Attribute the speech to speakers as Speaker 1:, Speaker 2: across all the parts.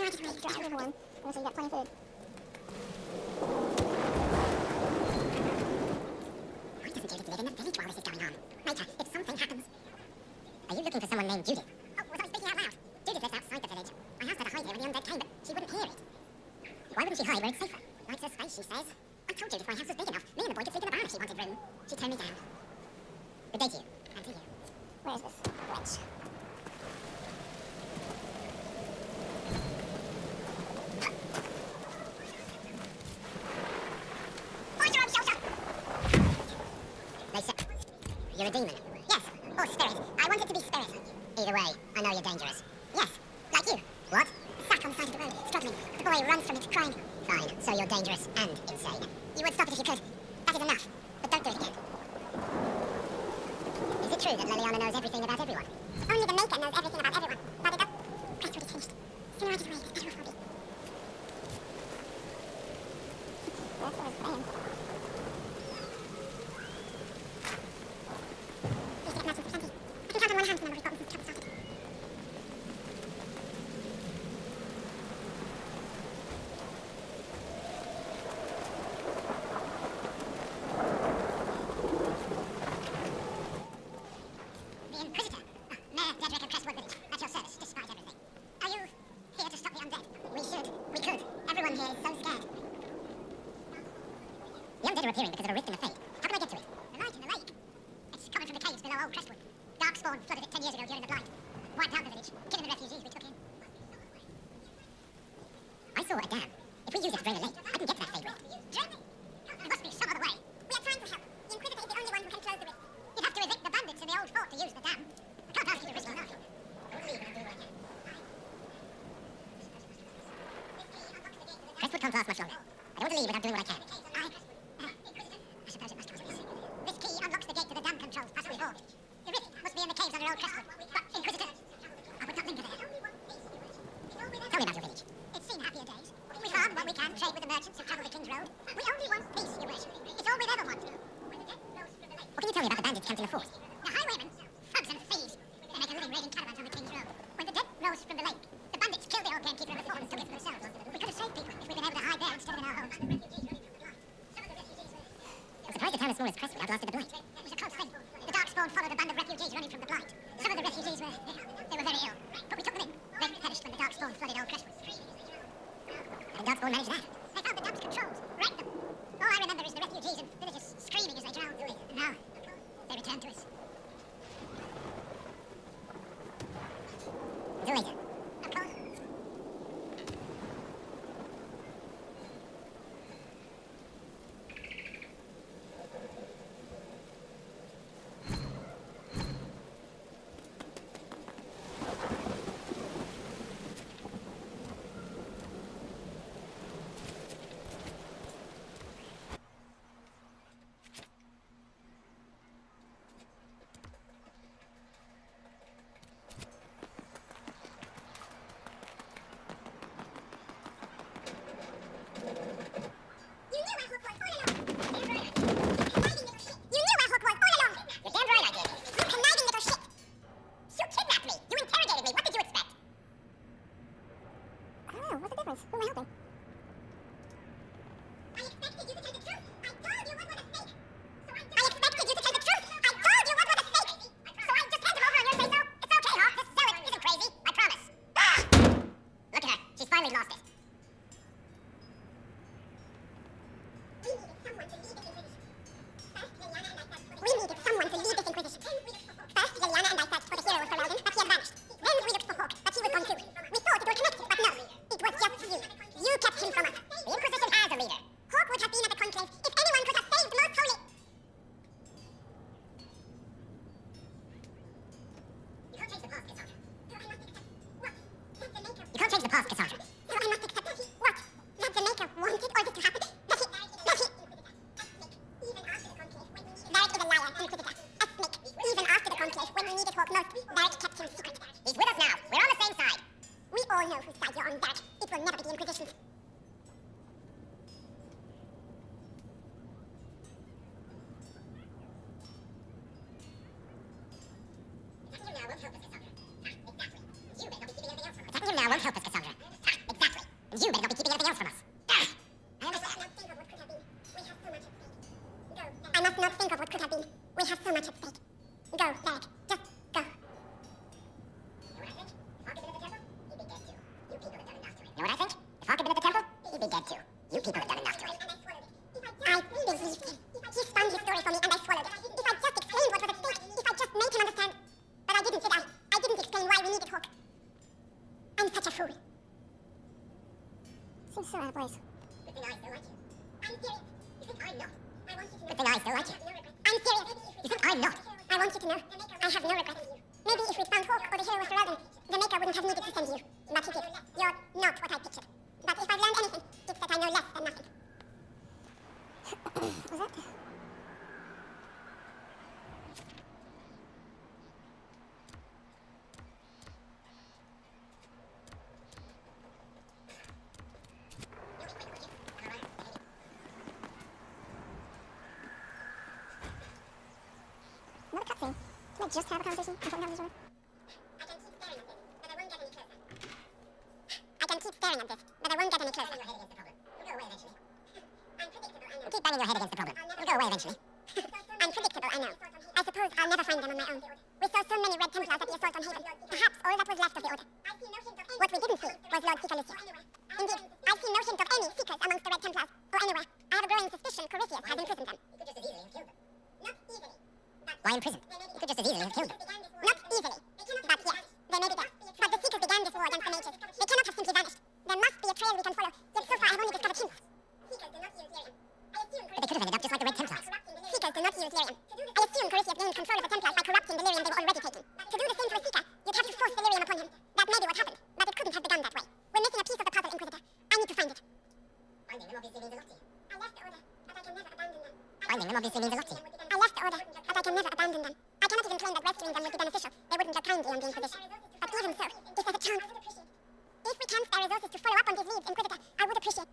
Speaker 1: Dry everyone. So you got plenty of food.
Speaker 2: Why doesn't Judith live in the village while this is going on? Later, if something happens. Are you looking for someone named Judith? Oh, was I speaking out loud? Judith lives outside the village. I asked her to hide here when the undead came, but she wouldn't hear it. Why wouldn't she hide where it's safer? Likes her space, she says. I told Judith my house was big enough. Me and the boy could sleep in the barn if she wanted room. She turned me down. Good day to you. And to you.
Speaker 1: Where is this wretch?
Speaker 2: They said you're a demon. Yes, or spirit. I want it to be spirit. Either way, I know you're dangerous. Yes, like you. What?
Speaker 1: Sack on the side of the road, struggling. The boy runs from it, crying.
Speaker 2: Fine, so you're dangerous and insane.
Speaker 1: You would stop it if you could. That is enough. But don't do it again.
Speaker 2: Is it true that Liliana knows everything about everyone?
Speaker 1: Only the Maker knows everything about everyone. But it does. That's what is finished. Sooner I get away, the better off I'll be. That's what I was playing. These get merchants plenty. I can count on one hand the number we've gotten since trouble started.
Speaker 2: The Inquisitor. Mayor Dedrick of Crestwood Village. At your service, despite everything. Are you here to stop the undead? We should. We could. Everyone here is so scared. The undead are appearing because of a rift in the fate. How can I get to it?
Speaker 1: The light in the lake.
Speaker 2: It's coming from the caves below Old Crestwood. Darkspawn flooded it 10 years ago during the Blight. Wiped out the village, killing the refugees we took in. I saw a dam. If we use it to drain the lake, I can get to that fade rift.
Speaker 1: Drain it?
Speaker 2: There must be some other way.
Speaker 1: We are trying to help. The Inquisitor is the only one who can close the rift.
Speaker 2: You'd have to evict the bandits in the old fort to use the dam. I can't ask you to risk your life. Crestwood can't last much longer. I don't want to leave without doing what I can. I suppose it must come to this. This key unlocks the gate to the dam controls past the fort. The rift must be in the caves under Old Crestwood. But, Inquisitor, I would not linger there. Tell me about your village.
Speaker 1: It's seen happier days. We farm what we can, trade with the merchants who travel the King's Road. We only want peace, your worship. It's all we've ever wanted.
Speaker 2: What can you tell me about the bandits camped in the fort?
Speaker 1: The highwaymen, thugs and thieves. They make a living raiding caravans on the King's Road. When the dead rose from the lake, the bandits killed the old gamekeeper in the fort and took it for themselves. We could have saved people if we'd been able to hide there instead of in our homes.
Speaker 2: I'm surprised a town as small as Crestwood outlasted the Blight.
Speaker 1: It was a close thing. The Darkspawn followed a band of refugees running from the Blight. Some of the refugees were very ill. But we took them in. They perished when the Darkspawn flooded Old Crestwood.
Speaker 2: How did Darkspawn manage that?
Speaker 1: They found the dam's controls, wrecked them. All I remember is the refugees and villagers screaming as they drowned. And now, they returned to us.
Speaker 2: Until later.
Speaker 1: Of course. You knew where Hook was all along. Conniving little shit. You knew where Hook was all along.
Speaker 2: You're damn right I did.
Speaker 1: You conniving little shit.
Speaker 2: You kidnapped me. You interrogated me. What did you expect?
Speaker 1: I don't know. What's the difference? Who am I helping? I expected you to tell the truth. I told you what was at stake. I expected you to tell the truth. I told you what was at stake. So I just hand him over on your say-so. It's okay, Hawk.
Speaker 2: This zealot isn't crazy. I promise. Look at her. She's finally lost it.
Speaker 1: We needed someone to lead this Inquisition. First, Liliana and I searched for the hero of Ferelden, but he had vanished. Then we looked for Hawk, but he was gone too. We thought it was connected, but no. It was just you. You kept him from us.
Speaker 2: The Inquisition has a leader.
Speaker 1: Hawk would have been at the conclave if anyone could have saved Most Holy.
Speaker 2: You can't change the past, Cassandra.
Speaker 1: So I must accept what? That the Maker.
Speaker 2: You can't change the past, Cassandra.
Speaker 1: So I must accept that he what? That the Maker wanted all this to happen. That he. Varric is a liar, Inquisitor. A snake. Even after the conclave, when we needed Hawk most, Varric kept him secret.
Speaker 2: He's with us now. We're on the same side.
Speaker 1: We all know whose side you're on, Varric. It will never be the Inquisition's.
Speaker 2: Attacking him now won't help us, Cassandra. Exactly. You may not be keeping anything else from us. Attacking him now won't help us, Cassandra. Exactly. Seems so out of place.
Speaker 1: Good thing I still like you. I'm serious. You think I'm not? I want you to know.
Speaker 2: Good thing I still like you.
Speaker 1: I'm serious.
Speaker 2: You think I'm not?
Speaker 1: I want you to know. I have no regrets. Maybe if we'd found Hawk or the hero of Ferelden, the Maker wouldn't have needed to send you. But he did. You're not what I pictured. But if I've learned anything, it's that I know less than nothing.
Speaker 2: Was that? Another cutscene. Can I just have a conversation? I don't know this one.
Speaker 1: I can keep staring at this, but I won't get any closer.
Speaker 2: Keep banging your head against the problem. It'll go away eventually.
Speaker 1: Unpredictable, I know. I suppose I'll never find them on my own. We saw so many Red Templars at the assault on Haven. Perhaps all that was left of the Order. What we didn't see was Lord Seeker. Indeed, I see no hint of any Seekers amongst the Red Templars, or anywhere. I have a growing suspicion Corypheus has imprisoned them.
Speaker 2: Why imprison? You could just as easily have killed them.
Speaker 1: Not easily, but yes, they may be dead. But the Seekers began this war against the mages. They cannot have simply vanished. There must be a trail we can follow, yet so far I have only discovered hints.
Speaker 2: But they could have ended up just like the Red Templars.
Speaker 1: Seekers do not use Lyrium. I assume Corypheus gained control of the Templars by corrupting the Lyrium they were already taking. To do the same to a Seeker, you'd have to force the Lyrium upon him. That may be what happened, but it couldn't have begun that way. We're missing a piece of the puzzle, Inquisitor. I need to find it.
Speaker 2: Finding them obviously means a lot to you.
Speaker 1: I left the Order, but I can never abandon them.
Speaker 2: Finding them obviously means a lot to you.
Speaker 1: I left the Order, but I can never abandon them. I cannot even claim that rescuing them would be beneficial. They wouldn't look kindly on the Inquisition. But even so, if there's a chance, if we can spare resources to follow up on these leads, Inquisitor, I would appreciate.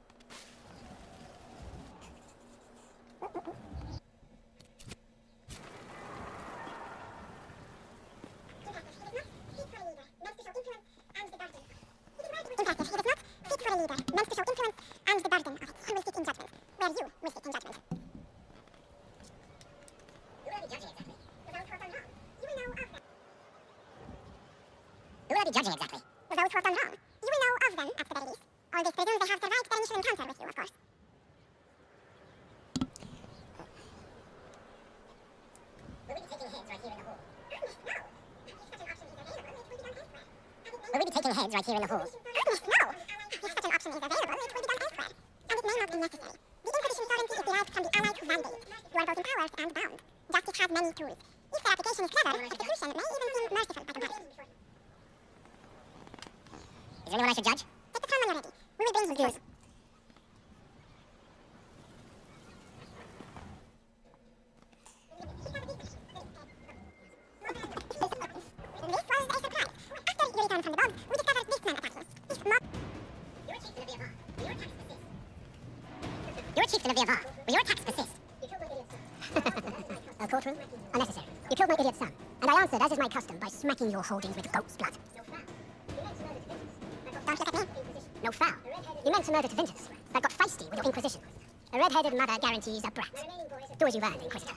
Speaker 1: Impressive. He does not seek for a leader, meant to show influence and the burden of it. He will seek in judgment, where you will seek in judgment.
Speaker 2: Who will I be judging exactly?
Speaker 1: For those who have done wrong, you will know of them.
Speaker 2: Who will I be judging exactly?
Speaker 1: For those who have done wrong, you will know of them at the very least. All this presumes they have survived their initial encounter with you, of course.
Speaker 2: Will we be taking heads right here in the hall?
Speaker 1: Goodness, no. If such an option is available, it will be done elsewhere.
Speaker 2: Will we be taking heads right here in the hall?
Speaker 1: Goodness, no. If such an option is available, it will be done elsewhere. And it may not be necessary. The Inquisition sovereignty is derived from the Allied Mandate. You are both empowered and bound. Justice has many tools. If their application is clever, execution may even seem merciful by comparison.
Speaker 2: Is there anyone I should judge?
Speaker 1: Take the throne when you're ready. We will bring him forth. This was a surprise. After you return from the bogs, we discovered this man attacking. This mob.
Speaker 2: You're a chieftain of the Avar. Will your attacks persist? You're a chieftain of the Avar. Will your attacks persist? A courtroom? Unnecessary. You killed my idiot son, and I answered, as is my custom, by smacking your holdings with goat's blood.
Speaker 1: Don't look at me.
Speaker 2: No foul. You meant to murder to Vintus, but got feisty with your Inquisition. A red-headed mother guarantees a brat. Do as you've earned, Inquisitor.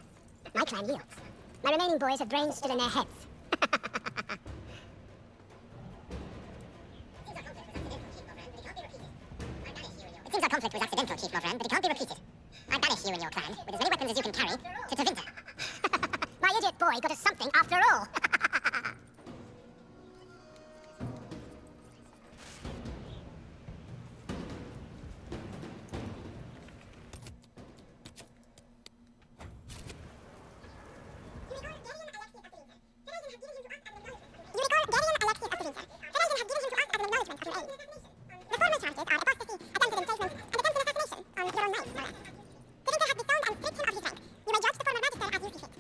Speaker 2: My clan yields. My remaining boys have brains still in their heads. It seems our conflict was accidental, Chief Lovren, but it can't be repeated. I banish you and your clan, with as many weapons as you can carry, to Tevinter. My idiot boy got us something after all.
Speaker 1: You recall Darian Alexis of Tevinter. Ferelden has given him to us as an acknowledgement of your aid. The formal charges are apostasy, attempted enslavement, and attempted assassination on your own knights, no less. Tevinter has disowned and stripped him of his rank. You may judge the former magister as you see fit.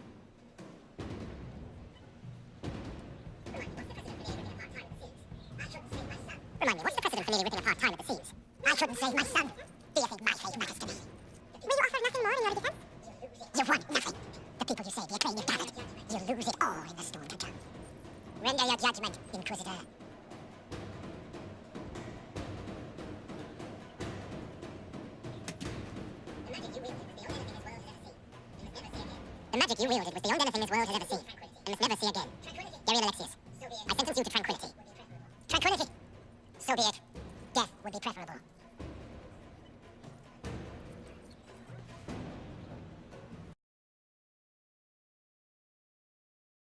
Speaker 2: Remind me, what's the precedent for nearly ripping apart time at the seams? I couldn't save my son. Do you think my fate matters to me?
Speaker 1: Will you offer nothing more in your defense?
Speaker 2: You want nothing. The people you save, the acclaim you've gathered. You lose it all in the storm to come. Render your judgment, Inquisitor. The magic you wielded was beyond anything this world has ever seen. You must never see again. Gary Alexius, I sentence you to tranquility. Tranquility! So be it. Death would be preferable.